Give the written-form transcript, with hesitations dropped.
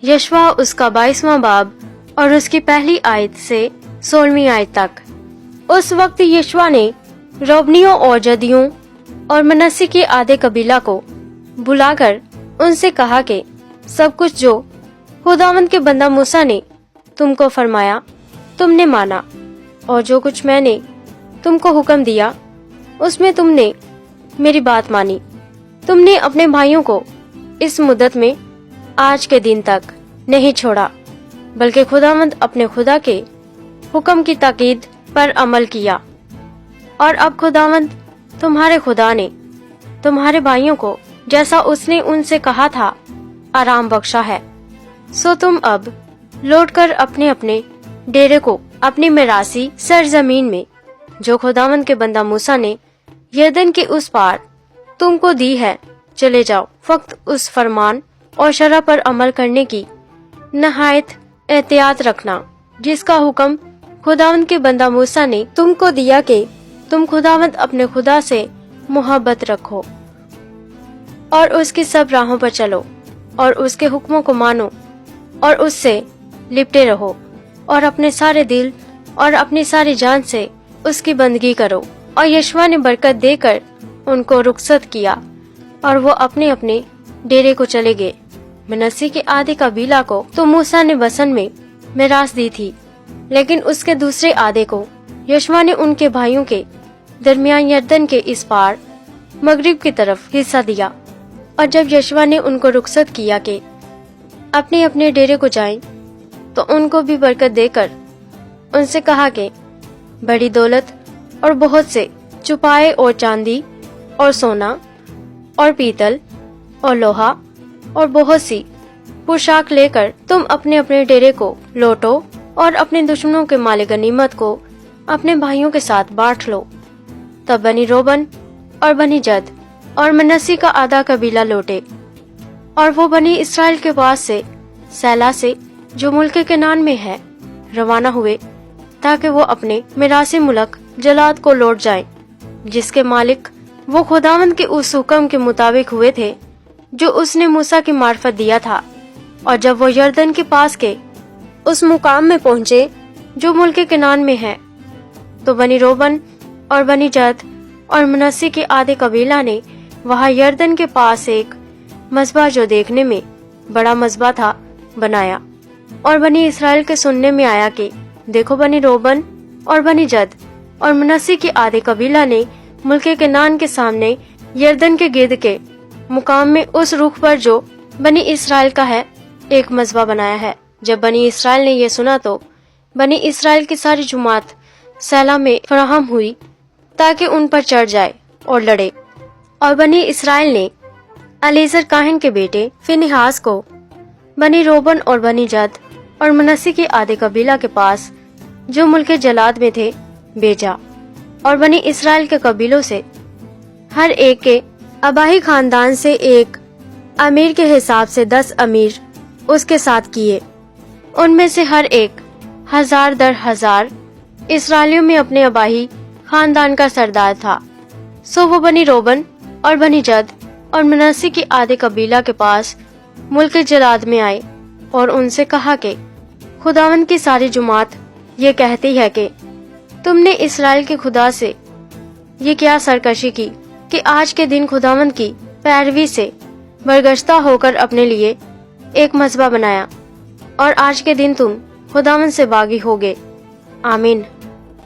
यशवा उसका 22वां बाब और उसकी पहली आयत से 16वीं आयत तक। उस वक्त यशवा ने रोबनियों और जदियों और मनस्सी के आधे कबीला को बुलाकर उनसे कहा कि सब कुछ जो खुदावंद के बंदा मूसा ने तुमको फरमाया तुमने माना, और जो कुछ मैंने तुमको हुक्म दिया उसमें तुमने मेरी बात मानी। तुमने अपने भाइयों को इस मुद्दत में आज के दिन तक नहीं छोड़ा, बल्कि खुदावंद अपने खुदा के हुक्म की ताकीद पर अमल किया। और अब खुदावंद तुम्हारे खुदा ने तुम्हारे भाइयों को जैसा उसने उनसे कहा था आराम बख्शा है। सो तुम अब लौटकर अपने अपने डेरे को अपनी मिरासी सरजमीन में जो खुदावंद के बंदा मूसा ने यरदन के उस पार तुमको दी है चले जाओ। फक्त उस फरमान और शरह पर अमल करने की नहायत एहतियात रखना जिसका हुक्म खुदावंद के बंदा मूसा ने तुमको दिया कि तुम खुदावंद अपने खुदा से मोहब्बत रखो और उसकी सब राहों पर चलो और उसके हुक्मों को मानो और उससे लिपटे रहो और अपने सारे दिल और अपनी सारी जान से उसकी बंदगी करो। और यशवा ने बरकत देकर उनको रुखसत किया और वो अपने अपने डेरे को चले गए। मनस्सी के आधे कबीला को तो मूसा ने वसन में मिरास दी थी, लेकिन उसके दूसरे आधे को यशवा ने उनके भाइयों के दरमियान यरदन के इस पार मगरिब की तरफ हिस्सा दिया। और जब यशवा ने उनको रुखसत किया कि अपने अपने डेरे को जाएं, तो उनको भी बरकत देकर उनसे कहा कि बड़ी दौलत और बहुत से चुपाए और चांदी और सोना और पीतल और लोहा और बहुत सी पोशाक लेकर तुम अपने अपने डेरे को लौटो और अपने दुश्मनों के माले गनीमत को अपने भाइयों के साथ बांट लो। तब बनी रोबन और बनी जद और मनस्सी का आधा कबीला लौटे, और वो बनी इसराइल के पास से सैला से जो मुल्क केनान में है रवाना हुए, ताकि वो अपने मिरासी मुल्क जलाद को लौट जाएं, जिसके मालिक वो खुदावंद के उस हुक्म के मुताबिक हुए थे जो उसने मूसा की मार्फत दिया था। और जब वो यरदन के पास के उस मुकाम में पहुँचे जो मुल्क केनान में है, तो बनी रोबन और बनी जद और मनस्सी के आधे कबीला ने वहाँ यरदन के पास एक मज़बा जो देखने में बड़ा मज़बा था बनाया। और बनी इसराइल के सुनने में आया कि देखो बनी रोबन और बनी जद और मनस्सी के आधे कबीला ने मुल्क केनान के सामने यरदन के गिर्द के मुकाम में उस रुख पर जो बनी इसराइल का है एक मज़बा बनाया है। जब बनी इसराइल ने यह सुना तो बनी इसराइल की सारी जुमात सैला में फराहम हुई ताकि उन पर चढ़ जाए और लड़े। और बनी इसराइल ने अलीजर काहिन के बेटे फिनिहास को बनी रोबन और बनी जद और मनस्सी के आधे कबीला के पास जो मुल्क जलाद में थे भेजा। और बनी इसराइल के कबीलों से हर एक के अबाही खानदान से एक अमीर के हिसाब से 10 अमीर उसके साथ किए। उनमें से हर एक 1000 दर 1000 इसराइलियों में अपने अबाही खानदान का सरदार था। सो वो बनी रोबन और बनी जद और मनस्सी के आधे कबीला के पास मुल्क जलाद में आए और उनसे कहा कि खुदावंद की सारी जुमात ये कहती है कि तुमने इसराइल के खुदा से ये क्या सरकशी की कि आज के दिन खुदावंद की पैरवी से बरगश्ता होकर अपने लिए एक मज़बा बनाया, और आज के दिन तुम खुदावंद से बागी होगे। आमीन।